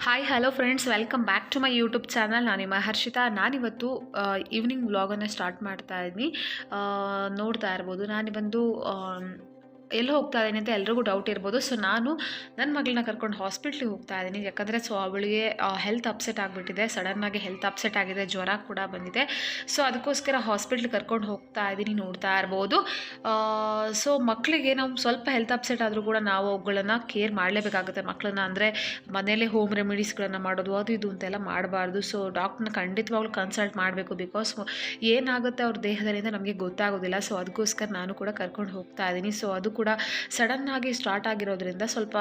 Hi hello friends, welcome back to my YouTube channel. ನಾನು ನಿಮ್ಮ ಹರ್ಷಿತಾ. ನಾನಿವತ್ತು ಈವ್ನಿಂಗ್ ವ್ಲಾಗನ್ನು ಸ್ಟಾರ್ಟ್ ಮಾಡ್ತಾ ಇದ್ದೀನಿ. ನೋಡ್ತಾ ಇರ್ಬೋದು, ನಾನು ಬಂದು ಎಲ್ಲಿ ಹೋಗ್ತಾ ಇದ್ದೀನಿ ಅಂತ ಎಲ್ರಿಗೂ ಡೌಟ್ ಇರ್ಬೋದು. ಸೊ ನಾನು ನನ್ನ ಮಗಳನ್ನ ಕರ್ಕೊಂಡು ಹಾಸ್ಪಿಟ್ಲಿಗೆ ಹೋಗ್ತಾ ಇದ್ದೀನಿ. ಯಾಕಂದರೆ ಅವಳಿಗೆ ಹೆಲ್ತ್ ಅಪ್ಸೆಟ್ ಆಗಿಬಿಟ್ಟಿದೆ. ಸಡನ್ನಾಗಿ ಹೆಲ್ತ್ ಅಪ್ಸೆಟ್ ಆಗಿದೆ, ಜ್ವರ ಕೂಡ ಬಂದಿದೆ. ಸೊ ಅದಕ್ಕೋಸ್ಕರ ಹಾಸ್ಪಿಟ್ಲಿಗೆ ಕರ್ಕೊಂಡು ಹೋಗ್ತಾ ಇದ್ದೀನಿ. ನೋಡ್ತಾ ಇರ್ಬೋದು. ಸೊ ಮಕ್ಕಳಿಗೆ ನಾವು ಸ್ವಲ್ಪ ಹೆಲ್ತ್ ಅಪ್ಸೆಟ್ ಆದರೂ ಕೂಡ ನಾವು ಅವುಗಳನ್ನು ಕೇರ್ ಮಾಡಲೇಬೇಕಾಗುತ್ತೆ. ಮಕ್ಕಳನ್ನ ಅಂದರೆ ಮನೇಲೆ ಹೋಮ್ ರೆಮಿಡೀಸ್ಗಳನ್ನು ಮಾಡೋದು ಅದು ಇದು ಅಂತೆಲ್ಲ ಮಾಡಬಾರ್ದು. ಸೊ ಡಾಕ್ಟ್ರನ್ನ ಖಂಡಿತವಾಗ್ಲೂ ಕನ್ಸಲ್ಟ್ ಮಾಡಬೇಕು. ಬಿಕಾಸ್ ಏನಾಗುತ್ತೆ ಅವ್ರ ದೇಹದಲ್ಲಿ ಅಂತ ನಮಗೆ ಗೊತ್ತಾಗೋದಿಲ್ಲ. ಸೊ ಅದಕ್ಕೋಸ್ಕರ ನಾನು ಕೂಡ ಕರ್ಕೊಂಡು ಹೋಗ್ತಾ ಇದ್ದೀನಿ. ಸೊ ಅದು ಕೂಡ ಸಡನ್ನಾಗಿ ಸ್ಟಾರ್ಟ್ ಆಗಿರೋದ್ರಿಂದ ಸ್ವಲ್ಪ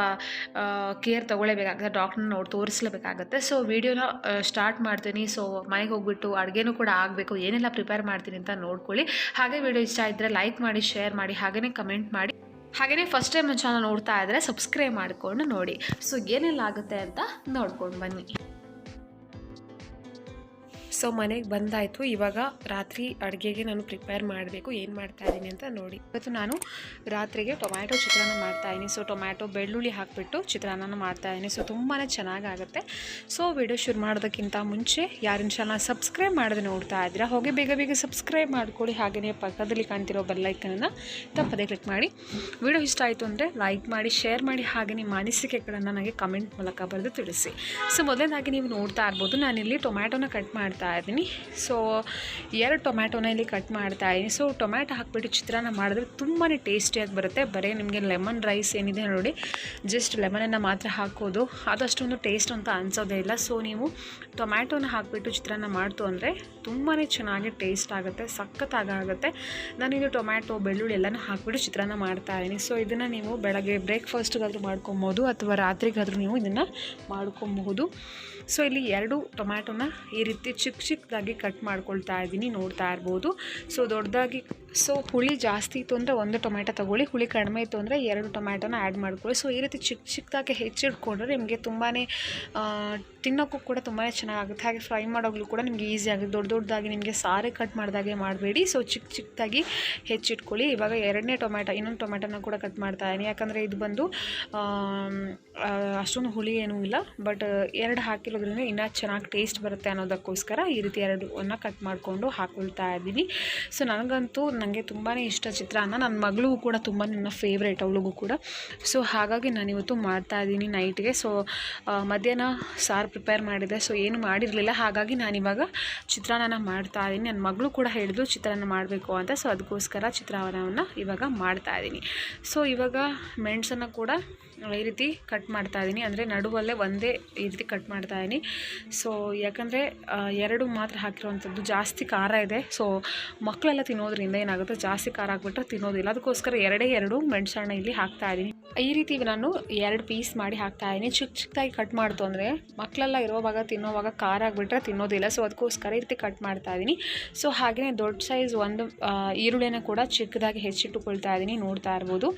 ಕೇರ್ ತೊಗೊಳ್ಳೇಬೇಕಾಗುತ್ತೆ. ಡಾಕ್ಟ್ರನ್ನ ತೋರಿಸಲೇಬೇಕಾಗುತ್ತೆ. ಸೊ ವಿಡಿಯೋನ ಸ್ಟಾರ್ಟ್ ಮಾಡ್ತೀನಿ. ಸೊ ಮನೆಗೆ ಹೋಗ್ಬಿಟ್ಟು ಅಡುಗೆನೂ ಕೂಡ ಆಗಬೇಕು, ಏನೆಲ್ಲ ಪ್ರಿಪೇರ್ ಮಾಡ್ತೀನಿ ಅಂತ ನೋಡ್ಕೊಳ್ಳಿ. ಹಾಗೆ ವಿಡಿಯೋ ಇಷ್ಟ ಇದ್ದರೆ ಲೈಕ್ ಮಾಡಿ, ಶೇರ್ ಮಾಡಿ, ಹಾಗೆಯೇ ಕಮೆಂಟ್ ಮಾಡಿ. ಹಾಗೆಯೇ ಫಸ್ಟ್ ಟೈಮ್ ನನ್ನ ಚಾನಲ್ ನೋಡ್ತಾ ಇದ್ದರೆ ಸಬ್ಸ್ಕ್ರೈಬ್ ಮಾಡಿಕೊಂಡು ನೋಡಿ. ಸೊ ಏನೆಲ್ಲ ಆಗುತ್ತೆ ಅಂತ ನೋಡ್ಕೊಂಡು ಬನ್ನಿ. ಸೊ ಮನೆಗೆ ಬಂದಾಯಿತು. ಇವಾಗ ರಾತ್ರಿ ಅಡುಗೆಗೆ ನಾನು ಪ್ರಿಪೇರ್ ಮಾಡಬೇಕು. ಏನು ಮಾಡ್ತಾಯಿದ್ದೀನಿ ಅಂತ ನೋಡಿ. ಇವತ್ತು ನಾನು ರಾತ್ರಿಗೆ ಟೊಮ್ಯಾಟೊ ಚಿತ್ರಾನ್ನ ಮಾಡ್ತಾಯಿದ್ದೀನಿ. ಸೊ ಟೊಮ್ಯಾಟೊ ಬೆಳ್ಳುಳ್ಳಿ ಹಾಕಿಬಿಟ್ಟು ಚಿತ್ರಾನ್ನ ಮಾಡ್ತಾಯಿದ್ದೀನಿ. ಸೊ ತುಂಬಾ ಚೆನ್ನಾಗಾಗುತ್ತೆ. ಸೊ ವಿಡಿಯೋ ಶುರು ಮಾಡೋದಕ್ಕಿಂತ ಮುಂಚೆ ಯಾರಿನ ಚಾನಲ್ ಸಬ್ಸ್ಕ್ರೈಬ್ ಮಾಡೋದು ನೋಡ್ತಾ ಇದ್ದೀರಾ, ಹೋಗಿ ಬೇಗ ಬೇಗ ಸಬ್ಸ್ಕ್ರೈಬ್ ಮಾಡ್ಕೊಳ್ಳಿ. ಹಾಗೆಯೇ ಪಕ್ಕದಲ್ಲಿ ಕಾಣ್ತಿರೋ ಬೆಲ್ಲೈಕನನ್ನು ತಪ್ಪದೇ ಕ್ಲಿಕ್ ಮಾಡಿ. ವಿಡಿಯೋ ಇಷ್ಟ ಆಯಿತು ಅಂದರೆ ಲೈಕ್ ಮಾಡಿ, ಶೇರ್ ಮಾಡಿ, ಹಾಗೆ ನಿಮ್ಮ ಅನಿಸಿಕೆಗಳನ್ನು ನನಗೆ ಕಮೆಂಟ್ ಮೂಲಕ ಬರೆದು ತಿಳಿಸಿ. ಸೊ ಮೊದಲನೇದಾಗಿ ನೀವು ನೋಡ್ತಾ ಇರ್ಬೋದು, ನಾನಿಲ್ಲಿ ಟೊಮ್ಯಾಟೊನ ಕಟ್ ಮಾಡ್ತಾ ಇದ್ದೀನಿ. ಸೊ 2 ಟೊಮ್ಯಾಟೊನ ಇಲ್ಲಿ ಕಟ್ ಮಾಡ್ತಾ ಇದ್ದೀನಿ. ಸೊ ಟೊಮ್ಯಾಟೊ ಹಾಕ್ಬಿಟ್ಟು ಚಿತ್ರಾನ್ನ ಮಾಡಿದ್ರೆ ತುಂಬಾ ಟೇಸ್ಟಿಯಾಗಿ ಬರುತ್ತೆ. ಬರೀ ನಿಮಗೆ ಲೆಮನ್ ರೈಸ್ ಏನಿದೆ ನೋಡಿ, ಜಸ್ಟ್ ಲೆಮನನ್ನು ಮಾತ್ರ ಹಾಕೋದು, ಅದಷ್ಟೊಂದು ಟೇಸ್ಟ್ ಅಂತ ಅನಿಸೋದೇ ಇಲ್ಲ. ಸೊ ನೀವು ಟೊಮ್ಯಾಟೊನ ಹಾಕಿಬಿಟ್ಟು ಚಿತ್ರಾನ್ನ ಮಾಡ್ತು ಅಂದರೆ ತುಂಬಾ ಚೆನ್ನಾಗಿ ಟೇಸ್ಟ್ ಆಗುತ್ತೆ, ಸಖತ್ತಾಗುತ್ತೆ. ನಾನಿದು ಟೊಮ್ಯಾಟೊ ಬೆಳ್ಳುಳ್ಳಿ ಎಲ್ಲನೂ ಹಾಕಿಬಿಟ್ಟು ಚಿತ್ರಾನ್ನ ಮಾಡ್ತಾ ಇದ್ದೀನಿ. ಸೊ ಇದನ್ನು ನೀವು ಬೆಳಗ್ಗೆ ಬ್ರೇಕ್ಫಾಸ್ಟ್ಗಾದರೂ ಮಾಡ್ಕೊಬೋದು ಅಥವಾ ರಾತ್ರಿಗಾದರೂ ನೀವು ಇದನ್ನು ಮಾಡ್ಕೊಬಹುದು. ಸೊ ಇಲ್ಲಿ 2 ಟೊಮ್ಯಾಟೊನ ಈ ರೀತಿ ಚಿಕ್ಕದಾಗಿ ಕಟ್ ಮಾಡ್ಕೊಳ್ತಾ ಇದ್ದೀನಿ, ನೋಡ್ತಾ ಇರ್ಬೋದು. ಸೊ ದೊಡ್ಡದಾಗಿ, ಸೊ ಹುಳಿ ಜಾಸ್ತಿ ಇತ್ತು ಅಂದರೆ 1 ಟೊಮ್ಯಾಟೊ ತೊಗೊಳ್ಳಿ, ಹುಳಿ ಕಡಿಮೆ ಇತ್ತು ಅಂದರೆ 2 ಟೊಮ್ಯಾಟೊನ ಆ್ಯಡ್ ಮಾಡ್ಕೊಳ್ಳಿ. ಸೊ ಈ ರೀತಿ ಚಿಕ್ಕದಾಗಿ ಹೆಚ್ಚಿಟ್ಕೊಂಡ್ರೆ ನಿಮಗೆ ತುಂಬಾ ತಿನ್ನೋಕ್ಕೂ ಕೂಡ ತುಂಬಾ ಚೆನ್ನಾಗುತ್ತೆ. ಹಾಗೆ ಫ್ರೈ ಮಾಡೋಗ್ಲೂ ಕೂಡ ನಿಮಗೆ ಈಸಿ ಆಗುತ್ತೆ. ದೊಡ್ಡದಾಗಿ ನಿಮಗೆ ಸಾರೇ ಕಟ್ ಮಾಡಿದಾಗೆ ಮಾಡಬೇಡಿ. ಸೊ ಚಿಕ್ಕದಾಗಿ ಹೆಚ್ಚಿಟ್ಕೊಳ್ಳಿ. ಇವಾಗ 2ನೇ ಟೊಮ್ಯಾಟೊ, ಇನ್ನೊಂದು ಟೊಮ್ಯಾಟೊನ ಕೂಡ ಕಟ್ ಮಾಡ್ತಾ ಇದ್ದೀನಿ. ಯಾಕಂದರೆ ಇದು ಬಂದು ಅಷ್ಟೊಂದು ಹುಳಿ ಏನೂ ಇಲ್ಲ, ಬಟ್ 2 ಹಾಕಿರೋದ್ರಿಂದ ಇನ್ನೂ ಚೆನ್ನಾಗಿ ಟೇಸ್ಟ್ ಬರುತ್ತೆ ಅನ್ನೋದಕ್ಕೋಸ್ಕರ ಈ ರೀತಿ 2 ಕಟ್ ಮಾಡಿಕೊಂಡು ಹಾಕ್ಕೊಳ್ತಾ ಇದ್ದೀನಿ. ಸೊ ನನಗೆ ತುಂಬಾ ಇಷ್ಟ ಚಿತ್ರಾನ್ನ. ನನ್ನ ಮಗಳಿಗೂ ಕೂಡ ತುಂಬಾ ನನ್ನ ಫೇವ್ರೇಟ್, ಅವಳಿಗೂ ಕೂಡ. ಸೊ ಹಾಗಾಗಿ ನಾನಿವತ್ತು ಮಾಡ್ತಾಯಿದ್ದೀನಿ ನೈಟ್ಗೆ. ಸೊ ಮಧ್ಯಾಹ್ನ ಸಾರು ಪ್ರಿಪೇರ್ ಮಾಡಿದೆ. ಸೊ ಏನು ಮಾಡಿರಲಿಲ್ಲ, ಹಾಗಾಗಿ ನಾನಿವಾಗ ಚಿತ್ರಾನ್ನ ಮಾಡ್ತಾಯಿದ್ದೀನಿ. ನನ್ನ ಮಗಳು ಕೂಡ ಹೇಳಿದ್ರು ಚಿತ್ರಾನ್ನ ಮಾಡಬೇಕು ಅಂತ. ಸೊ ಅದಕ್ಕೋಸ್ಕರ ಚಿತ್ರಾನ್ನವನ್ನು ಇವಾಗ ಮಾಡ್ತಾಯಿದ್ದೀನಿ. ಸೊ ಇವಾಗ ಮೆಣಸನ್ನು ಕೂಡ ಈ ರೀತಿ ಕಟ್ ಮಾಡ್ತಾಯಿದ್ದೀನಿ, ಅಂದರೆ ನಡುವಲ್ಲೇ ಒಂದೇ ಈ ರೀತಿ ಕಟ್ ಮಾಡ್ತಾಯಿದ್ದೀನಿ. ಸೊ ಯಾಕಂದರೆ 2 ಮಾತ್ರ ಹಾಕಿರೋವಂಥದ್ದು, ಜಾಸ್ತಿ ಖಾರ ಇದೆ. ಸೊ ಮಕ್ಕಳೆಲ್ಲ ತಿನ್ನೋದ್ರಿಂದ ಏನಾಗುತ್ತೆ, ಜಾಸ್ತಿ ಖಾರ ಹಾಕ್ಬಿಟ್ರೆ ತಿನ್ನೋದಿಲ್ಲ. ಅದಕ್ಕೋಸ್ಕರ 2 ಮೆಣಸನ್ನು ಇಲ್ಲಿ ಹಾಕ್ತಾಯಿದ್ದೀನಿ. ಈ ರೀತಿ ನಾನು 2 ಪೀಸ್ ಮಾಡಿ ಹಾಕ್ತಾಯಿದ್ದೀನಿ. ಚಿಕ್ಕದಾಗಿ ಕಟ್ ಮಾಡ್ತು ಅಂದರೆ ಮಕ್ಕಳೆಲ್ಲ ಇರೋವಾಗ ತಿನ್ನೋವಾಗ ಖಾರ ಆಗಿಬಿಟ್ರೆ ತಿನ್ನೋದಿಲ್ಲ. ಸೊ ಅದಕ್ಕೋಸ್ಕರ ಈ ರೀತಿ ಕಟ್ ಮಾಡ್ತಾಯಿದ್ದೀನಿ. ಸೊ ಹಾಗೆಯೇ ದೊಡ್ಡ ಸೈಜ್ 1 ಈರುಳ್ಳಿನ ಕೂಡ ಚಿಕ್ಕದಾಗಿ ಹೆಚ್ಚಿಟ್ಟುಕೊಳ್ತಾ ಇದ್ದೀನಿ, ನೋಡ್ತಾ ಇರ್ಬೋದು.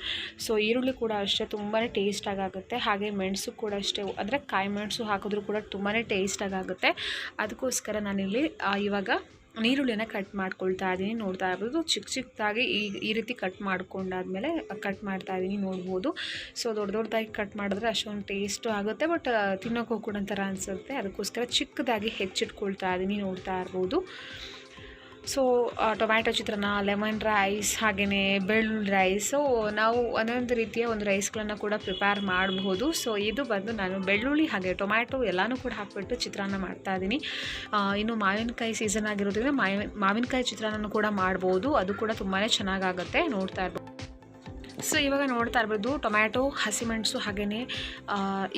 ಸೊ ಈರುಳ್ಳಿ ಕೂಡ ಅಷ್ಟೇ ತುಂಬಾ ಟೇಸ್ಟಾಗುತ್ತೆ. ಹಾಗೆ ಮೆಣಸು ಕೂಡ ಅಷ್ಟೇ, ಅಂದರೆ ಕಾಯಿ ಮೆಣಸು ಹಾಕಿದ್ರೂ ಕೂಡ ತುಂಬಾ ಟೇಸ್ಟಾಗುತ್ತೆ. ಅದಕ್ಕೋಸ್ಕರ ನಾನಿಲ್ಲಿ ಇವಾಗ ಈರುಳ್ಳಿನ ಕಟ್ ಮಾಡ್ಕೊಳ್ತಾ ಇದ್ದೀನಿ, ನೋಡ್ತಾ ಇರ್ಬೋದು. ಚಿಕ್ಕದಾಗಿ ಈ ರೀತಿ ಕಟ್ ಮಾಡ್ಕೊಂಡಾದ್ಮೇಲೆ ಕಟ್ ಮಾಡ್ತಾ ಇದ್ದೀನಿ, ನೋಡ್ಬೋದು. ಸೊ ದೊಡ್ಡದಾಗಿ ಕಟ್ ಮಾಡಿದ್ರೆ ಅಷ್ಟೊಂದು ಟೇಸ್ಟು ಆಗುತ್ತೆ, ಬಟ್ ತಿನ್ನೋಕ್ಕೂ ಕೂಡ ಒಂಥರ ಅನಿಸುತ್ತೆ. ಅದಕ್ಕೋಸ್ಕರ ಚಿಕ್ಕದಾಗಿ ಹೆಚ್ಚಿಟ್ಕೊಳ್ತಾ ಇದ್ದೀನಿ, ನೋಡ್ತಾ ಇರ್ಬೋದು. ಸೊ ಟೊಮ್ಯಾಟೊ ಚಿತ್ರಾನ್ನ, ಲೆಮನ್ ರೈಸ್, ಹಾಗೆಯೇ ಬೆಳ್ಳುಳ್ಳಿ ರೈಸ್. ಸೊ ನಾವು ಒಂದೊಂದು ರೀತಿಯ ಒಂದು ರೈಸ್ಗಳನ್ನು ಕೂಡ ಪ್ರಿಪೇರ್ ಮಾಡಬಹುದು. ಸೊ ಇದು ಬಂದು ನಾನು ಬೆಳ್ಳುಳ್ಳಿ ಹಾಗೆ ಟೊಮ್ಯಾಟೊ ಎಲ್ಲನೂ ಕೂಡ ಹಾಕಿಬಿಟ್ಟು ಚಿತ್ರಾನ್ನ ಮಾಡ್ತಾಯಿದ್ದೀನಿ. ಇನ್ನು ಮಾವಿನಕಾಯಿ ಸೀಸನ್ ಆಗಿರೋದ್ರಿಂದ ಮಾವಿನಕಾಯಿ ಚಿತ್ರಾನ್ನ ಕೂಡ ಮಾಡ್ಬೋದು, ಅದು ಕೂಡ ತುಂಬಾ ಚೆನ್ನಾಗಾಗುತ್ತೆ, ನೋಡ್ತಾ ಇರ್ಬೋದು. ಸೊ ಇವಾಗ ನೋಡ್ತಾ ಇರ್ಬೋದು, ಟೊಮ್ಯಾಟೊ, ಹಸಿಮೆಣಸು ಹಾಗೆಯೇ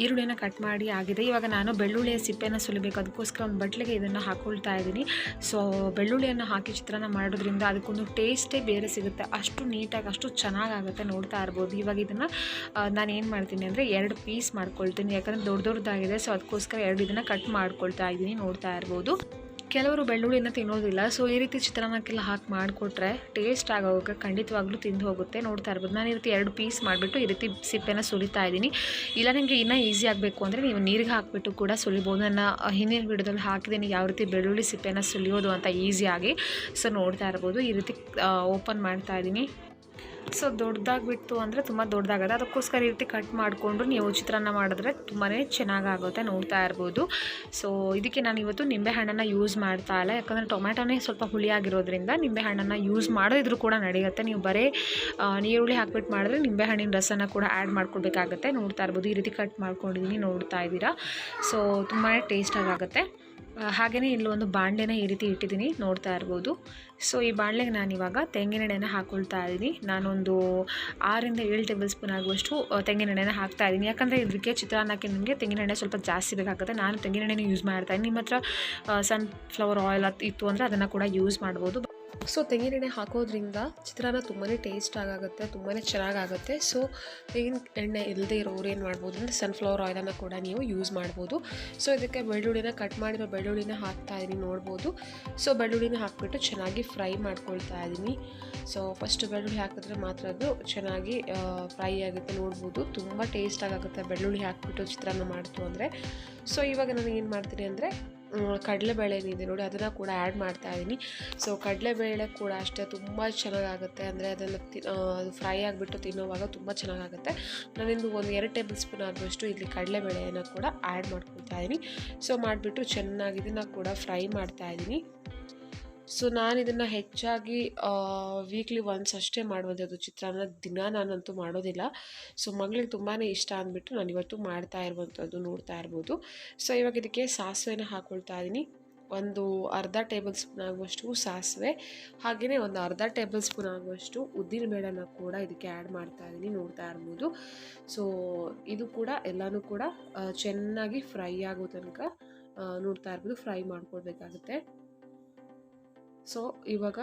ಈರುಳ್ಳಿನ ಕಟ್ ಮಾಡಿ ಆಗಿದೆ. ಇವಾಗ ನಾನು ಬೆಳ್ಳುಳ್ಳಿಯ ಸಿಪ್ಪೆನ ಸುಲಿಬೇಕು, ಅದಕ್ಕೋಸ್ಕರ ಒಂದು ಬಟ್ಲಿಗೆ ಇದನ್ನು ಹಾಕ್ಕೊಳ್ತಾ ಇದ್ದೀನಿ. ಸೊ ಬೆಳ್ಳುಳ್ಳಿಯನ್ನು ಹಾಕಿ ಚಿತ್ರಾನ್ನ ಮಾಡೋದ್ರಿಂದ ಅದಕ್ಕೊಂದು ಟೇಸ್ಟೇ ಬೇರೆ ಸಿಗುತ್ತೆ, ಅಷ್ಟು ನೀಟಾಗಿ ಅಷ್ಟು ಚೆನ್ನಾಗಾಗುತ್ತೆ, ನೋಡ್ತಾ ಇರ್ಬೋದು. ಇವಾಗ ಇದನ್ನು ನಾನು ಏನು ಮಾಡ್ತೀನಿ ಅಂದರೆ 2 ಪೀಸ್ ಮಾಡ್ಕೊಳ್ತೀನಿ, ಯಾಕಂದರೆ ದೊಡ್ಡದಾಗಿದೆ. ಸೊ ಅದಕ್ಕೋಸ್ಕರ 2 ಇದನ್ನು ಕಟ್ ಮಾಡ್ಕೊಳ್ತಾ ಇದ್ದೀನಿ, ನೋಡ್ತಾ ಇರ್ಬೋದು. ಕೆಲವರು ಬೆಳ್ಳುಳ್ಳಿನ ತಿನ್ನೋದಿಲ್ಲ. ಸೊ ಈ ರೀತಿ ಚಿತ್ರಾನ್ನಕ್ಕೆಲ್ಲ ಹಾಕಿ ಮಾಡಿಕೊಟ್ರೆ ಟೇಸ್ಟ್ ಆಗೋಕ್ಕೆ ಖಂಡಿತವಾಗ್ಲೂ ತಿಂದು ಹೋಗುತ್ತೆ, ನೋಡ್ತಾ ಇರ್ಬೋದು. ನಾನು ಈ ರೀತಿ 2 ಪೀಸ್ ಮಾಡಿಬಿಟ್ಟು ಈ ರೀತಿ ಸಿಪ್ಪೆನ ಸುಲಿತಾ ಇದ್ದೀನಿ. ಇಲ್ಲ ನಿಮಗೆ ಇನ್ನೂ ಈಸಿ ಆಗಬೇಕು ಅಂದರೆ ನೀವು ನೀರಿಗೆ ಹಾಕಿಬಿಟ್ಟು ಕೂಡ ಸುಲಿಬೋದು. ನನ್ನ ಹಿಂದಿನ ವಿಡಿಯೋದಲ್ಲಿ ಹಾಕಿದ್ದೀನಿ ಯಾವ ರೀತಿ ಬೆಳ್ಳುಳ್ಳಿ ಸಿಪ್ಪೆನ ಸುಲಿಯೋದು ಅಂತ ಈಸಿಯಾಗಿ. ಸೊ ನೋಡ್ತಾ ಇರ್ಬೋದು, ಈ ರೀತಿ ಓಪನ್ ಮಾಡ್ತಾ ಇದ್ದೀನಿ. ಸೊ ದೊಡ್ಡದಾಗಿಬಿಟ್ಟು ಅಂದರೆ ತುಂಬ ದೊಡ್ಡದಾಗುತ್ತೆ, ಅದಕ್ಕೋಸ್ಕರ ಈ ರೀತಿ ಕಟ್ ಮಾಡಿಕೊಂಡು ನೀವು ಚಿತ್ರಾನ್ನ ಮಾಡಿದ್ರೆ ತುಂಬಾ ಚೆನ್ನಾಗಾಗುತ್ತೆ, ನೋಡ್ತಾ ಇರ್ಬೋದು. ಸೊ ಇದಕ್ಕೆ ನಾನು ಇವತ್ತು ನಿಂಬೆಹಣ್ಣನ್ನು ಯೂಸ್ ಮಾಡ್ತಾ ಇಲ್ಲ, ಯಾಕಂದರೆ ಟೊಮ್ಯಾಟೋನೇ ಸ್ವಲ್ಪ ಹುಳಿಯಾಗಿರೋದ್ರಿಂದ ನಿಂಬೆಹಣ್ಣನ್ನು ಯೂಸ್ ಮಾಡೋದಿದ್ರು ಕೂಡ ನಡೆಯುತ್ತೆ. ನೀವು ಬರೀ ನೀರುಳ್ಳಿ ಹಾಕ್ಬಿಟ್ಟು ಮಾಡಿದ್ರೆ ನಿಂಬೆಹಣ್ಣಿನ ರಸನ ಕೂಡ ಆ್ಯಡ್ ಮಾಡ್ಕೊಳ್ಬೇಕಾಗತ್ತೆ. ನೋಡ್ತಾ ಇರ್ಬೋದು, ಈ ರೀತಿ ಕಟ್ ಮಾಡ್ಕೊಂಡಿದ್ದೀನಿ, ನೋಡ್ತಾ ಇದ್ದೀರಾ. ಸೊ ತುಂಬಾ ಟೇಸ್ಟಾಗುತ್ತೆ. ಹಾಗೆಯೇ ಇಲ್ಲೊಂದು ಬಾಣಲೆನ ಈ ರೀತಿ ಇಟ್ಟಿದ್ದೀನಿ, ನೋಡ್ತಾ ಇರ್ಬೋದು. ಸೊ ಈ ಬಾಣಲೆಗೆ ನಾನಿವಾಗ ತೆಂಗಿನೆಣ್ಣೆನ ಹಾಕ್ಕೊಳ್ತಾ ಇದ್ದೀನಿ. ನಾನೊಂದು 6 ರಿಂದ 7 ಟೇಬಲ್ ಸ್ಪೂನ್ ಆಗುವಷ್ಟು ತೆಂಗಿನೆಣ್ಣೆನ ಹಾಕ್ತಾ ಇದ್ದೀನಿ, ಯಾಕಂದರೆ ಇದಕ್ಕೆ ಚಿತ್ರಾನ್ನಕ್ಕೆ ನಿಮಗೆ ತೆಂಗಿನೆಣ್ಣೆ ಸ್ವಲ್ಪ ಜಾಸ್ತಿ ಬೇಕಾಗುತ್ತೆ. ನಾನು ತೆಂಗಿನೆಣ್ಣೆನ ಯೂಸ್ ಮಾಡ್ತಾಯಿದ್ದೀನಿ. ನಿಮ್ಮ ಹತ್ರ ಸನ್ಫ್ಲವರ್ ಆಯಿಲ್ ಇತ್ತು ಅಂದರೆ ಅದನ್ನು ಕೂಡ ಯೂಸ್ ಮಾಡ್ಬೋದು. ಸೊ ತೆಂಗಿನೆಣ್ಣೆ ಹಾಕೋದ್ರಿಂದ ಚಿತ್ರಾನ್ನ ತುಂಬಾ ಟೇಸ್ಟ್ ಆಗುತ್ತೆ, ತುಂಬಾ ಚೆನ್ನಾಗಾಗುತ್ತೆ. ಸೊ ತೆಂಗಿನ ಎಣ್ಣೆ ಇಲ್ಲದೆ ಇರೋರು ಏನು ಮಾಡ್ಬೋದು ಅಂದರೆ ಸನ್ಫ್ಲವರ್ ಆಯಿಲನ್ನು ಕೂಡ ನೀವು ಯೂಸ್ ಮಾಡ್ಬೋದು. ಸೊ ಇದಕ್ಕೆ ಬೆಳ್ಳುಳ್ಳಿನ ಕಟ್ ಮಾಡಿರೋ ಬೆಳ್ಳುಳ್ಳಿನ ಹಾಕ್ತಾ ಇದ್ದೀನಿ, ನೋಡ್ಬೋದು. ಸೊ ಬೆಳ್ಳುಳ್ಳಿನ ಹಾಕಿಬಿಟ್ಟು ಚೆನ್ನಾಗಿ ಫ್ರೈ ಮಾಡ್ಕೊಳ್ತಾ ಇದ್ದೀನಿ. ಸೊ ಫಸ್ಟ್ ಬೆಳ್ಳುಳ್ಳಿ ಹಾಕಿದ್ರೆ ಮಾತ್ರ ಅದು ಚೆನ್ನಾಗಿ ಫ್ರೈ ಆಗುತ್ತೆ, ನೋಡ್ಬೋದು. ತುಂಬ ಟೇಸ್ಟ್ ಆಗುತ್ತೆ ಬೆಳ್ಳುಳ್ಳಿ ಹಾಕಿಬಿಟ್ಟು ಚಿತ್ರಾನ್ನ ಮಾಡ್ತು ಅಂದರೆ. ಸೊ ಇವಾಗ ನಾನು ಏನು ಮಾಡ್ತೀನಿ ಅಂದರೆ ಕಡಲೆಬೇಳೆ ಏನಿದೆ ನೋಡಿ, ಅದನ್ನು ಕೂಡ ಆ್ಯಡ್ ಮಾಡ್ತಾ ಇದ್ದೀನಿ. ಸೊ ಕಡಲೆಬೇಳೆ ಕೂಡ ಅಷ್ಟೇ ತುಂಬ ಚೆನ್ನಾಗಾಗುತ್ತೆ, ಅಂದರೆ ಅದನ್ನು ಫ್ರೈ ಆಗಿಬಿಟ್ಟು ತಿನ್ನೋವಾಗ ತುಂಬ ಚೆನ್ನಾಗಾಗುತ್ತೆ. ನಾನಿಂದು ಒಂದು 2 ಟೇಬಲ್ ಸ್ಪೂನ್ ಆಗುವಷ್ಟು ಇಲ್ಲಿ ಕಡಲೆಬೇಳೆಯನ್ನು ಕೂಡ ಆ್ಯಡ್ ಮಾಡ್ಕೊಳ್ತಾ ಇದ್ದೀನಿ. ಸೊ ಮಾಡಿಬಿಟ್ಟು ಚೆನ್ನಾಗಿ ಇದನ್ನು ಕೂಡ ಫ್ರೈ ಮಾಡ್ತಾ ಇದ್ದೀನಿ. ಸೊ ನಾನು ಇದನ್ನು ಹೆಚ್ಚಾಗಿ ವೀಕ್ಲಿ ಒನ್ಸ್ ಅಷ್ಟೇ ಮಾಡೋದು ಚಿತ್ರಾನ್ನ, ದಿನ ನಾನಂತೂ ಮಾಡೋದಿಲ್ಲ. ಸೊ ಮಗಳಿಗೆ ತುಂಬಾ ಇಷ್ಟ ಅಂದ್ಬಿಟ್ಟು ನಾನು ಇವತ್ತು ಮಾಡ್ತಾ ಇರುವಂಥದ್ದು, ನೋಡ್ತಾ ಇರ್ಬೋದು. ಸೊ ಇವಾಗ ಇದಕ್ಕೆ ಸಾಸಿವೆನ ಹಾಕ್ಕೊಳ್ತಾ ಇದ್ದೀನಿ. ಒಂದು ಅರ್ಧ ಟೇಬಲ್ ಸ್ಪೂನ್ ಆಗುವಷ್ಟು ಸಾಸಿವೆ, ಹಾಗೆಯೇ ಒಂದು ಅರ್ಧ ಟೇಬಲ್ ಸ್ಪೂನ್ ಆಗುವಷ್ಟು ಉದ್ದಿನಬೇಳೆನ ಕೂಡ ಇದಕ್ಕೆ ಆ್ಯಡ್ ಮಾಡ್ತಾ ಇದ್ದೀನಿ, ನೋಡ್ತಾ ಇರ್ಬೋದು. ಸೊ ಇದು ಕೂಡ ಎಲ್ಲನೂ ಕೂಡ ಚೆನ್ನಾಗಿ ಫ್ರೈ ಆಗೋ ತನಕ ನೋಡ್ತಾ ಇರ್ಬೋದು, ಫ್ರೈ ಮಾಡ್ಕೊಳ್ಬೇಕಾಗುತ್ತೆ. ಸೊ ಇವಾಗ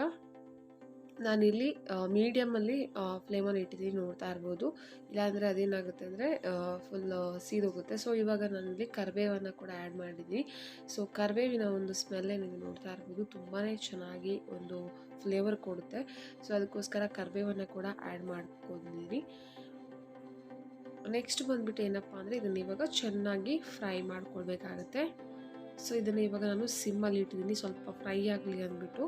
ನಾನಿಲ್ಲಿ ಮೀಡಿಯಮಲ್ಲಿ ಫ್ಲೇಮನ್ನು ಇಟ್ಟಿದ್ದೀನಿ, ನೋಡ್ತಾ ಇರ್ಬೋದು. ಇಲ್ಲಾಂದರೆ ಅದೇನಾಗುತ್ತೆ ಅಂದರೆ ಫುಲ್ ಸೀದೋಗುತ್ತೆ. ಸೊ ಇವಾಗ ನಾನಿಲ್ಲಿ ಕರಿಬೇವನ್ನು ಕೂಡ ಆ್ಯಡ್ ಮಾಡಿದ್ದೀನಿ. ಸೊ ಕರಿಬೇವಿನ ಒಂದು ಸ್ಮೆಲ್ಲೇ ನೀವು ನೋಡ್ತಾ ಇರ್ಬೋದು, ತುಂಬಾ ಚೆನ್ನಾಗಿ ಒಂದು ಫ್ಲೇವರ್ ಕೊಡುತ್ತೆ. ಸೊ ಅದಕ್ಕೋಸ್ಕರ ಕರಿಬೇವನ್ನು ಕೂಡ ಆ್ಯಡ್ ಮಾಡ್ಕೊಂಡಿದ್ದೀನಿ. ನೆಕ್ಸ್ಟ್ ಬಂದುಬಿಟ್ಟು ಏನಪ್ಪ ಅಂದರೆ ಇದನ್ನು ಇವಾಗ ಚೆನ್ನಾಗಿ ಫ್ರೈ ಮಾಡ್ಕೊಳ್ಬೇಕಾಗತ್ತೆ. ಸೊ ಇದನ್ನು ಇವಾಗ ನಾನು ಸಿಮ್ಮಲ್ಲಿ ಇಟ್ಟಿದ್ದೀನಿ, ಸ್ವಲ್ಪ ಫ್ರೈ ಆಗಲಿ ಅಂದ್ಬಿಟ್ಟು.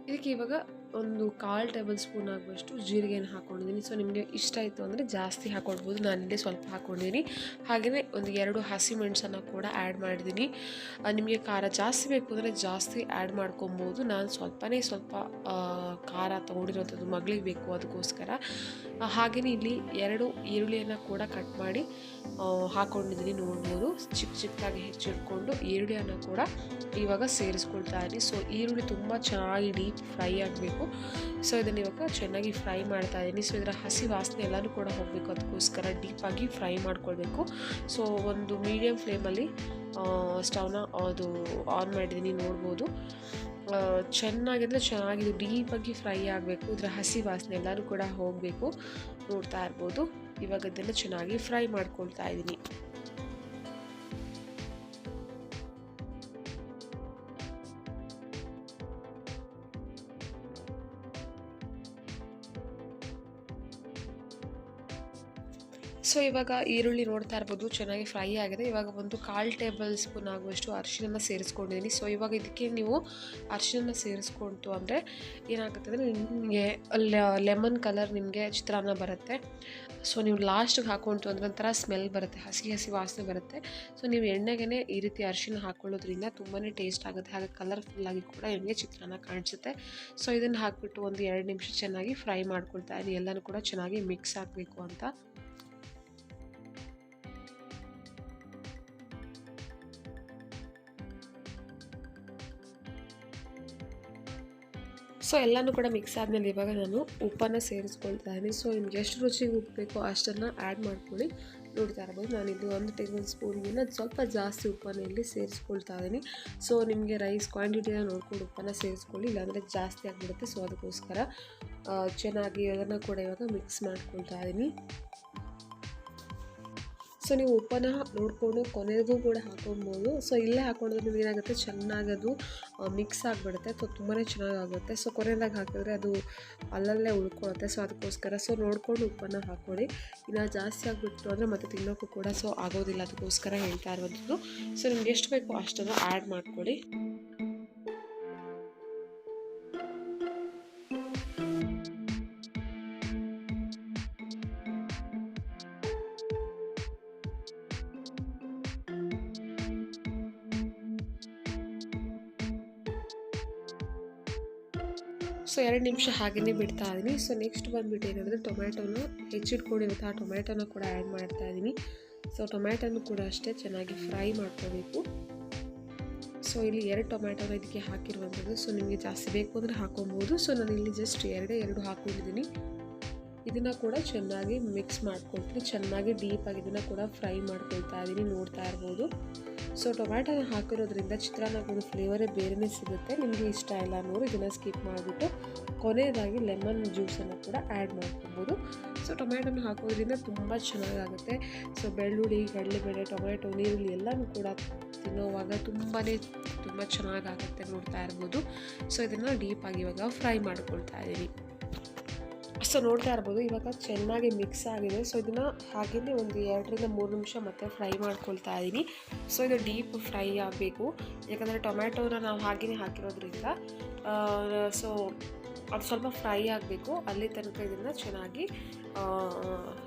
ಇದಕ್ಕೆ ಇವಾಗ ಒಂದು 1/4 ಟೇಬಲ್ ಸ್ಪೂನ್ ಆಗುವಷ್ಟು ಜೀರಿಗೆನ ಹಾಕ್ಕೊಂಡಿದ್ದೀನಿ. ಸೊ ನಿಮಗೆ ಇಷ್ಟ ಆಯಿತು ಅಂದರೆ ಜಾಸ್ತಿ ಹಾಕ್ಕೊಳ್ಬೋದು, ನಾನಿಲ್ಲಿ ಸ್ವಲ್ಪ ಹಾಕ್ಕೊಂಡಿದ್ದೀನಿ. ಹಾಗೆಯೇ ಒಂದು 2 ಹಸಿಮೆಣಸನ್ನು ಕೂಡ ಆ್ಯಡ್ ಮಾಡಿದ್ದೀನಿ. ನಿಮಗೆ ಖಾರ ಜಾಸ್ತಿ ಬೇಕು ಅಂದರೆ ಜಾಸ್ತಿ ಆ್ಯಡ್ ಮಾಡ್ಕೊಬೋದು. ನಾನು ಸ್ವಲ್ಪ ಖಾರ ತೊಗೊಂಡಿರೋಂಥದ್ದು ಮಗಳಿಗೆ ಬೇಕು, ಅದಕ್ಕೋಸ್ಕರ. ಹಾಗೆಯೇ ಇಲ್ಲಿ 2 ಈರುಳ್ಳಿಯನ್ನು ಕೂಡ ಕಟ್ ಮಾಡಿ ಹಾಕ್ಕೊಂಡಿದ್ದೀನಿ, ನೋಡ್ಬೋದು. ಚಿಕ್ಕದಾಗಿ ಹೆಚ್ಚಿಟ್ಕೊಂಡು ಈರುಳ್ಳಿಯನ್ನು ಕೂಡ ಇವಾಗ ಸೇರಿಸ್ಕೊಳ್ತಾ ಇದ್ದೀನಿ. ಸೊ ಈರುಳ್ಳಿ ತುಂಬ ಚೆನ್ನಾಗಿ ಡೀಪ್ ಫ್ರೈ ಆಗಬೇಕು. ಸೊ ಇದನ್ನು ಇವಾಗ ಚೆನ್ನಾಗಿ ಫ್ರೈ ಮಾಡ್ತಾ ಇದ್ದೀನಿ. ಸೊ ಇದರ ಹಸಿ ವಾಸನೆ ಎಲ್ಲನೂ ಕೂಡ ಹೋಗಬೇಕು, ಅದಕ್ಕೋಸ್ಕರ ಡೀಪಾಗಿ ಫ್ರೈ ಮಾಡ್ಕೊಳ್ಬೇಕು. ಸೊ ಒಂದು ಮೀಡಿಯಮ್ ಫ್ಲೇಮಲ್ಲಿ ಸ್ಟವ್ನ ಅದು ಆನ್ ಮಾಡಿದ್ದೀನಿ, ನೋಡ್ಬೋದು. ಚೆನ್ನಾಗಿದ್ದು ಡೀಪಾಗಿ ಫ್ರೈ ಆಗಬೇಕು, ಇದರ ಹಸಿ ವಾಸನೆ ಎಲ್ಲನೂ ಕೂಡ ಹೋಗಬೇಕು, ನೋಡ್ತಾ ಇರ್ಬೋದು. ಇವಾಗ ಇದನ್ನು ಚೆನ್ನಾಗಿ ಫ್ರೈ ಮಾಡ್ಕೊಳ್ತಾ ಇದ್ದೀನಿ. ಸೊ ಇವಾಗ ಈರುಳ್ಳಿ ನೋಡ್ತಾ ಇರ್ಬೋದು ಚೆನ್ನಾಗಿ ಫ್ರೈ ಆಗಿದೆ. ಇವಾಗ ಒಂದು 1/4 ಟೇಬಲ್ ಸ್ಪೂನ್ ಆಗುವಷ್ಟು ಅರಿಶಿನ ಸೇರಿಸ್ಕೊಂಡಿದ್ದೀನಿ. ಸೊ ಇವಾಗ ಇದಕ್ಕೆ ನೀವು ಅರಿಶಿನ ಸೇರಿಸ್ಕೊಂತು ಅಂದರೆ ಏನಾಗುತ್ತೆ ಅಂದರೆ ನಿಮಗೆ ಲೆಮನ್ ಕಲರ್ ನಿಮಗೆ ಚಿತ್ರಾನ್ನ ಬರುತ್ತೆ. ಸೊ ನೀವು ಲಾಸ್ಟಿಗೆ ಹಾಕ್ಕೊಂತು ಅಂದರೆ ಒಂಥರ ಸ್ಮೆಲ್ ಬರುತ್ತೆ, ಹಸಿ ವಾಸನೆ ಬರುತ್ತೆ. ಸೊ ನೀವು ಎಣ್ಣೆಗೆ ಈ ರೀತಿ ಅರಿಶಿನ ಹಾಕ್ಕೊಳ್ಳೋದ್ರಿಂದ ತುಂಬಾ ಟೇಸ್ಟ್ ಆಗುತ್ತೆ, ಹಾಗೆ ಕಲರ್ಫುಲ್ಲಾಗಿ ಕೂಡ ನಿಮಗೆ ಚಿತ್ರಾನ್ನ ಕಾಣಿಸುತ್ತೆ. ಸೊ ಇದನ್ನು ಹಾಕಿಬಿಟ್ಟು ಒಂದು 2 ನಿಮಿಷ ಚೆನ್ನಾಗಿ ಫ್ರೈ ಮಾಡ್ಕೊಳ್ತಾ ಇದ್ದೀನಿ, ಎಲ್ಲನೂ ಕೂಡ ಚೆನ್ನಾಗಿ ಮಿಕ್ಸ್ ಆಗಬೇಕು ಅಂತ. ಸೊ ಎಲ್ಲನೂ ಕೂಡ ಮಿಕ್ಸ್ ಆದಮೇಲೆ ಇವಾಗ ನಾನು ಉಪ್ಪನ್ನು ಸೇರಿಸ್ಕೊಳ್ತಾ ಇದ್ದೀನಿ. ಸೊ ನಿಮ್ಗೆ ಎಷ್ಟು ರುಚಿಗೆ ಉಪ್ಪು ಬೇಕೋ ಅಷ್ಟನ್ನು ಆ್ಯಡ್ ಮಾಡ್ಕೊಳ್ಳಿ, ನೋಡ್ತಾ ಇರ್ಬೋದು. ನಾನಿಲ್ಲಿ 1 ಟೇಬಲ್ ಸ್ಪೂನ್ಗಿಂತ ಸ್ವಲ್ಪ ಜಾಸ್ತಿ ಉಪ್ಪನ್ನು ಇಲ್ಲಿ ಸೇರಿಸ್ಕೊಳ್ತಾ ಇದ್ದೀನಿ. ಸೊ ನಿಮಗೆ ರೈಸ್ ಕ್ವಾಂಟಿಟಿನ ನೋಡ್ಕೊಂಡು ಉಪ್ಪನ್ನು ಸೇರಿಸ್ಕೊಳ್ಳಿ, ಇಲ್ಲಾಂದರೆ ಜಾಸ್ತಿ ಆಗಿಬಿಡುತ್ತೆ. ಸೊ ಅದಕ್ಕೋಸ್ಕರ ಚೆನ್ನಾಗಿ ಅದನ್ನು ಕೂಡ ಇವಾಗ ಮಿಕ್ಸ್ ಮಾಡ್ಕೊಳ್ತಾ ಇದ್ದೀನಿ. ಸೊ ನೀವು ಉಪ್ಪನ್ನು ನೋಡಿಕೊಂಡು ಕೊನೆಗೂ ಕೂಡ ಹಾಕೊಬೋದು. ಸೊ ಇಲ್ಲೇ ಹಾಕೊಂಡ್ರೆ ನಿಮ್ಗೆ ಏನಾಗುತ್ತೆ, ಚೆನ್ನಾಗಿ ಅದು ಮಿಕ್ಸ್ ಆಗಿಬಿಡುತ್ತೆ, ಸೊ ತುಂಬಾ ಚೆನ್ನಾಗಾಗುತ್ತೆ. ಸೊ ಕೊನೆಯದಾಗಿ ಹಾಕಿದ್ರೆ ಅದು ಅಲ್ಲಲ್ಲೇ ಉಳ್ಕೊಳ್ಳುತ್ತೆ. ಸೊ ಅದಕ್ಕೋಸ್ಕರ ನೋಡಿಕೊಂಡು ಉಪ್ಪನ್ನು ಹಾಕ್ಕೊಳ್ಳಿ. ಇನ್ನು ಜಾಸ್ತಿ ಆಗಿಬಿಟ್ಟು ಅಂದರೆ ಮತ್ತೆ ತಿನ್ನೋಕ್ಕೂ ಕೂಡ ಆಗೋದಿಲ್ಲ, ಅದಕ್ಕೋಸ್ಕರ ಹೇಳ್ತಾ ಇರುವಂಥದ್ದು. ಸೊ ನಿಮ್ಗೆ ಎಷ್ಟು ಬೇಕೋ ಅಷ್ಟನ್ನು ಆ್ಯಡ್ ಮಾಡ್ಕೊಳ್ಳಿ. ಸೊ 2 ನಿಮಿಷ ಹಾಗೆಯೇ ಬಿಡ್ತಾ ಇದ್ದೀನಿ. ಸೊ ನೆಕ್ಸ್ಟ್ ಬಂದುಬಿಟ್ಟು ಏನಂದರೆ ಟೊಮ್ಯಾಟೋನ ಹೆಚ್ಚಿಟ್ಕೊಂಡಿರುತ್ತೆ, ಆ ಟೊಮ್ಯಾಟೋನ ಕೂಡ ಆ್ಯಡ್ ಮಾಡ್ತಾ ಇದ್ದೀನಿ. ಸೊ ಟೊಮ್ಯಾಟೋನು ಕೂಡ ಅಷ್ಟೇ ಚೆನ್ನಾಗಿ ಫ್ರೈ ಮಾಡ್ಕೋಬೇಕು. ಸೊ ಇಲ್ಲಿ 2 ಟೊಮ್ಯಾಟೋನ ಇದಕ್ಕೆ ಹಾಕಿರುವಂಥದ್ದು. ಸೊ ನಿಮಗೆ ಜಾಸ್ತಿ ಬೇಕು ಅಂದರೆ ಹಾಕೊಬೋದು. ಸೊ ನಾನು ಇಲ್ಲಿ ಜಸ್ಟ್ 2 ಹಾಕ್ಕೊಂಡಿದ್ದೀನಿ. ಇದನ್ನು ಕೂಡ ಚೆನ್ನಾಗಿ ಮಿಕ್ಸ್ ಮಾಡ್ಕೊಳ್ತೀನಿ. ಚೆನ್ನಾಗಿ ಡೀಪಾಗಿ ಇದನ್ನು ಕೂಡ ಫ್ರೈ ಮಾಡ್ಕೊಳ್ತಾ ಇದ್ದೀನಿ, ನೋಡ್ತಾ ಇರ್ಬೋದು. ಸೊ ಟೊಮ್ಯಾಟೋನ ಹಾಕಿರೋದ್ರಿಂದ ಚಿತ್ರಾನ್ನಕ್ಕೆ ಒಂದು ಫ್ಲೇವರೇ ಬೇರೆಯೇ ಸಿಗುತ್ತೆ. ನಿಮಗೆ ಇಷ್ಟ ಇಲ್ಲ ಅನ್ನೋರು ಇದನ್ನು ಸ್ಕಿಪ್ ಮಾಡಿಬಿಟ್ಟು ಕೊನೆಯದಾಗಿ ಲೆಮನ್ ಜ್ಯೂಸನ್ನು ಕೂಡ ಆ್ಯಡ್ ಮಾಡ್ಕೊಬೋದು. ಸೊ ಟೊಮ್ಯಾಟೋನ ಹಾಕೋದ್ರಿಂದ ತುಂಬ ಚೆನ್ನಾಗಾಗುತ್ತೆ. ಸೊ ಬೆಳ್ಳುಳ್ಳಿ, ಕಡಲೆಬೇಳೆ, ಟೊಮ್ಯಾಟೊ, ನೀರುಳ್ಳಿ ಎಲ್ಲನೂ ಕೂಡ ತಿನ್ನೋವಾಗ ತುಂಬ ಚೆನ್ನಾಗಾಗುತ್ತೆ, ನೋಡ್ತಾ ಇರ್ಬೋದು. ಸೊ ಇದನ್ನು ಡೀಪಾಗಿ ಇವಾಗ ಫ್ರೈ ಮಾಡ್ಕೊಳ್ತಾ ಇದ್ದೀನಿ. ಸೊ ನೋಡ್ತಾ ಇರ್ಬೋದು ಇವಾಗ ಚೆನ್ನಾಗಿ ಮಿಕ್ಸ್ ಆಗಿದೆ. ಸೊ ಇದನ್ನು ಹಾಗೆಯೇ ಒಂದು 2-3 ನಿಮಿಷ ಮತ್ತೆ ಫ್ರೈ ಮಾಡ್ಕೊಳ್ತಾ ಇದ್ದೀನಿ. ಸೊ ಇದು ಡೀಪ್ ಫ್ರೈ ಆಗಬೇಕು, ಯಾಕಂದರೆ ಟೊಮ್ಯಾಟೋನ ನಾವು ಹಾಗೆಯೇ ಹಾಕಿರೋದ್ರಿಂದ ಸೊ ಅದು ಸ್ವಲ್ಪ ಫ್ರೈ ಆಗಬೇಕು. ಅಲ್ಲಿ ತನಕ ಇದನ್ನು ಚೆನ್ನಾಗಿ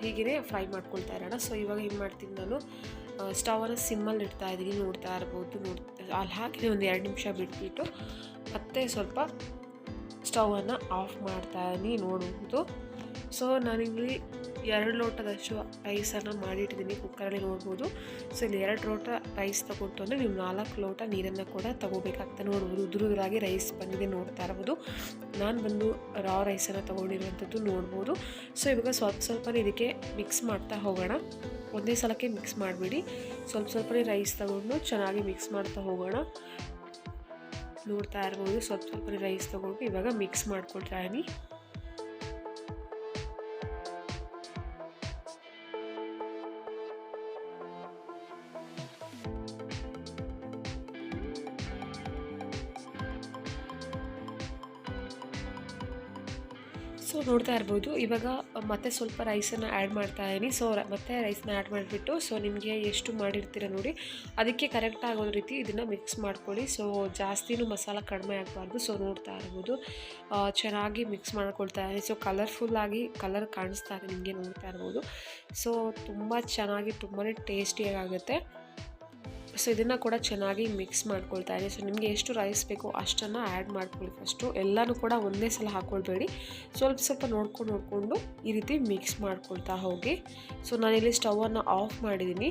ಹೀಗೇ ಫ್ರೈ ಮಾಡ್ಕೊಳ್ತಾ ಇರೋಣ. ಸೊ ಇವಾಗ ಏನು ಮಾಡ್ತೀನಿ, ನಾನು ಸ್ಟವನ್ನು ಸಿಮ್ಮಲ್ಲಿ ಇಡ್ತಾ ಇದ್ದೀನಿ, ನೋಡ್ತಾ ಇರ್ಬೋದು. ಅಲ್ಲಿ ಹಾಕಿ ಒಂದು 2 ನಿಮಿಷ ಬಿಟ್ಬಿಟ್ಟು ಮತ್ತೆ ಸ್ವಲ್ಪ ಸ್ಟವನ್ನು ಆಫ್ ಮಾಡ್ತಾ ಇದ್ದೀನಿ, ನೋಡ್ಬೋದು. ಸೊ ನಾನಿಲ್ಲಿ 2 ಲೋಟದಷ್ಟು ರೈಸನ್ನು ಮಾಡಿಟ್ಟಿದ್ದೀನಿ ಕುಕ್ಕರಲ್ಲಿ, ನೋಡ್ಬೋದು. ಸೊ ಇಲ್ಲಿ 2 ಲೋಟ ರೈಸ್ ತೊಗೊಟ್ಟು ಅಂದರೆ ನೀವು 4 ಲೋಟ ನೀರನ್ನು ಕೂಡ ತೊಗೋಬೇಕಾಗ್ತದೆ, ನೋಡ್ಬೋದು. ಉದುರಾಗಿ ರೈಸ್ ಬಂದಿದೆ, ನೋಡ್ತಾ ಇರ್ಬೋದು. ನಾನು ಬಂದು ರಾ ರೈಸನ್ನು ತೊಗೊಂಡಿರುವಂಥದ್ದು, ನೋಡ್ಬೋದು. ಸೊ ಇವಾಗ ಸ್ವಲ್ಪನೇ ಇದಕ್ಕೆ ಮಿಕ್ಸ್ ಮಾಡ್ತಾ ಹೋಗೋಣ. ಒಂದೇ ಸಲಕ್ಕೆ ಮಿಕ್ಸ್ ಮಾಡಿಬಿಡಿ, ಸ್ವಲ್ಪನೇ ರೈಸ್ ತೊಗೊಂಡು ಚೆನ್ನಾಗಿ ಮಿಕ್ಸ್ ಮಾಡ್ತಾ ಹೋಗೋಣ, ನೋಡ್ತಾ ಇರ್ಬೋದು. ಸ್ವಲ್ಪನೇ ರೈಸ್ ತೊಗೊಂಡು ಇವಾಗ ಮಿಕ್ಸ್ ಮಾಡ್ಕೊಳ್ತಾ ಇದ್ದೀನಿ. ಸೊ ನೋಡ್ತಾ ಇರ್ಬೋದು ಇವಾಗ ಮತ್ತೆ ಸ್ವಲ್ಪ ರೈಸನ್ನು ಆ್ಯಡ್ ಮಾಡ್ತಾ ಇದ್ದೀನಿ. ಸೊ ಮತ್ತೆ ರೈಸನ್ನ ಆ್ಯಡ್ ಮಾಡಿಬಿಟ್ಟು ಸೊ ನಿಮಗೆ ಎಷ್ಟು ಮಾಡಿರ್ತೀರ ನೋಡಿ ಅದಕ್ಕೆ ಕರೆಕ್ಟ್ ಆಗೋದು ರೀತಿ ಇದನ್ನು ಮಿಕ್ಸ್ ಮಾಡ್ಕೊಳ್ಳಿ. ಸೊ ಜಾಸ್ತಿನೂ ಮಸಾಲ ಕಡಿಮೆ ಆಗಬಾರ್ದು. ಸೊ ನೋಡ್ತಾ ಇರ್ಬೋದು ಚೆನ್ನಾಗಿ ಮಿಕ್ಸ್ ಮಾಡ್ಕೊಳ್ತಾ ಇದ್ದೀನಿ. ಸೊ ಕಲರ್ಫುಲ್ಲಾಗಿ ಕಲರ್ ಕಾಣಿಸ್ತಾ ಇದೆ ನಿಮಗೆ, ನೋಡ್ತಾ ಇರ್ಬೋದು. ಸೊ ತುಂಬ ಚೆನ್ನಾಗಿ ತುಂಬಾ ಟೇಸ್ಟಿಯಾಗುತ್ತೆ. ಸೊ ಇದನ್ನು ಕೂಡ ಚೆನ್ನಾಗಿ ಮಿಕ್ಸ್ ಮಾಡ್ಕೊಳ್ತಾ ಇದ್ದೀನಿ. ಸೊ ನಿಮಗೆ ಎಷ್ಟು ರೈಸ್ ಬೇಕೋ ಅಷ್ಟನ್ನು ಆ್ಯಡ್ ಮಾಡ್ಕೊಳ್ಳಿ. ಫಸ್ಟು ಎಲ್ಲನೂ ಕೂಡ ಒಂದೇ ಸಲ ಹಾಕ್ಕೊಳ್ಬೇಡಿ, ಸ್ವಲ್ಪ ನೋಡಿಕೊಂಡು ಈ ರೀತಿ ಮಿಕ್ಸ್ ಮಾಡ್ಕೊಳ್ತಾ ಹೋಗಿ. ಸೊ ನಾನಿಲ್ಲಿ ಸ್ಟವನ್ನು ಆಫ್ ಮಾಡಿದ್ದೀನಿ.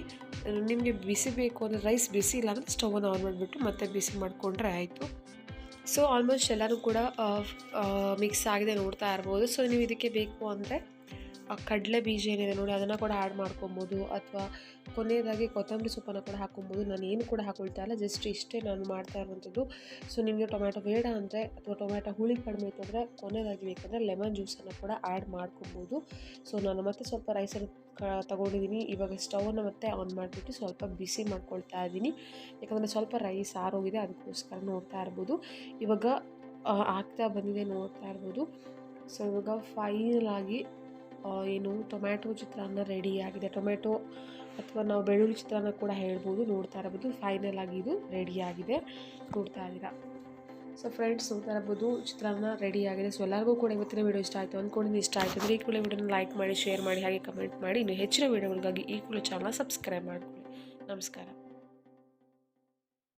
ನಿಮಗೆ ಬಿಸಿ ಬೇಕು ಅಂದರೆ ರೈಸ್ ಬಿಸಿ ಇಲ್ಲ ಅಂದರೆ ಸ್ಟವನ್ನು ಆನ್ ಮಾಡಿಬಿಟ್ಟು ಮತ್ತೆ ಬಿಸಿ ಮಾಡಿಕೊಂಡ್ರೆ ಆಯಿತು. ಸೊ ಆಲ್ಮೋಸ್ಟ್ ಎಲ್ಲನೂ ಕೂಡ ಮಿಕ್ಸ್ ಆಗಿದೆ, ನೋಡ್ತಾ ಇರ್ಬೋದು. ಸೊ ನೀವು ಇದಕ್ಕೆ ಬೇಕು ಅಂದರೆ ಕಡಲೆ ಬೀಜ ಏನಿದೆ ನೋಡಿ ಅದನ್ನು ಕೂಡ ಆ್ಯಡ್ ಮಾಡ್ಕೊಬೋದು, ಅಥವಾ ಕೊನೆಯದಾಗಿ ಕೊತ್ತಂಬರಿ ಸೊಪ್ಪನ್ನು ಕೂಡ ಹಾಕ್ಕೊಬೋದು. ನಾನು ಏನು ಕೂಡ ಹಾಕೊಳ್ತಾ ಇಲ್ಲ, ಜಸ್ಟ್ ಇಷ್ಟೇ ನಾನು ಮಾಡ್ತಾ ಇರುವಂಥದ್ದು. ಸೊ ನಿಮಗೆ ಟೊಮ್ಯಾಟೊ ಬೇಡ ಅಂದರೆ ಅಥವಾ ಟೊಮ್ಯಾಟೊ ಹುಳಿ ಕಡಿಮೆ ಇತ್ತು ಅಂದರೆ ಕೊನೆಯದಾಗಿ ಬೇಕಂದರೆ ಲೆಮನ್ ಜ್ಯೂಸನ್ನು ಕೂಡ ಆ್ಯಡ್ ಮಾಡ್ಕೊಬೋದು. ಸೊ ನಾನು ಮತ್ತೆ ಸ್ವಲ್ಪ ರೈಸನ್ನು ತೊಗೊಂಡಿದ್ದೀನಿ. ಇವಾಗ ಸ್ಟವನ್ನು ಮತ್ತೆ ಆನ್ ಮಾಡಿಬಿಟ್ಟು ಸ್ವಲ್ಪ ಬಿಸಿ ಮಾಡ್ಕೊಳ್ತಾ ಇದ್ದೀನಿ, ಯಾಕಂದರೆ ಸ್ವಲ್ಪ ರೈಸ್ ಆರೋಗಿದೆ, ಅದಕ್ಕೋಸ್ಕರ ನೋಡ್ತಾ ಇರ್ಬೋದು. ಇವಾಗ ಆಗ್ತಾ ಬಂದಿದೆ, ನೋಡ್ತಾ ಇರ್ಬೋದು. ಸೊ ಇವಾಗ ಫೈನಲ್ ಆಗಿ ಏನು ಟೊಮ್ಯಾಟೊ ಚಿತ್ರಾನ್ನ ರೆಡಿಯಾಗಿದೆ. ಟೊಮ್ಯಾಟೊ ಅಥವಾ ನಾವು ಬೆಳ್ಳುಳ್ಳಿ ಚಿತ್ರಾನ್ನ ಕೂಡ ಹೇಳ್ಬೋದು, ನೋಡ್ತಾ ಇರ್ಬೋದು. ಫೈನಲ್ ಆಗಿ ಇದು ರೆಡಿಯಾಗಿದೆ, ನೋಡ್ತಾ ಇದ್ದೀರಾ. ಸೊ ಫ್ರೆಂಡ್ಸ್ ನೋಡ್ತಾ ಇರ್ಬೋದು ಚಿತ್ರಾನ್ನ ರೆಡಿಯಾಗಿದೆ. ಸೊ ಎಲ್ಲರಿಗೂ ಕೂಡ ಇವತ್ತಿನ ವೀಡಿಯೋ ಇಷ್ಟ ಆಯಿತು ಅಂದ್ಕೊಂಡಿದ್ದೀನಿ. ಇಷ್ಟ ಆಯಿತು ಅಂದರೆ ಈ ಕೂಡ ವೀಡಿಯೋನ ಲೈಕ್ ಮಾಡಿ, ಶೇರ್ ಮಾಡಿ, ಹಾಗೆ ಕಮೆಂಟ್ ಮಾಡಿ. ಇನ್ನು ಹೆಚ್ಚಿನ ವೀಡಿಯೋಗಳಿಗಾಗಿ ಈ ಕೂಡ ಚಾನಲ್ ಸಬ್ಸ್ಕ್ರೈಬ್ ಮಾಡ್ಕೊಳ್ಳಿ. ನಮಸ್ಕಾರ.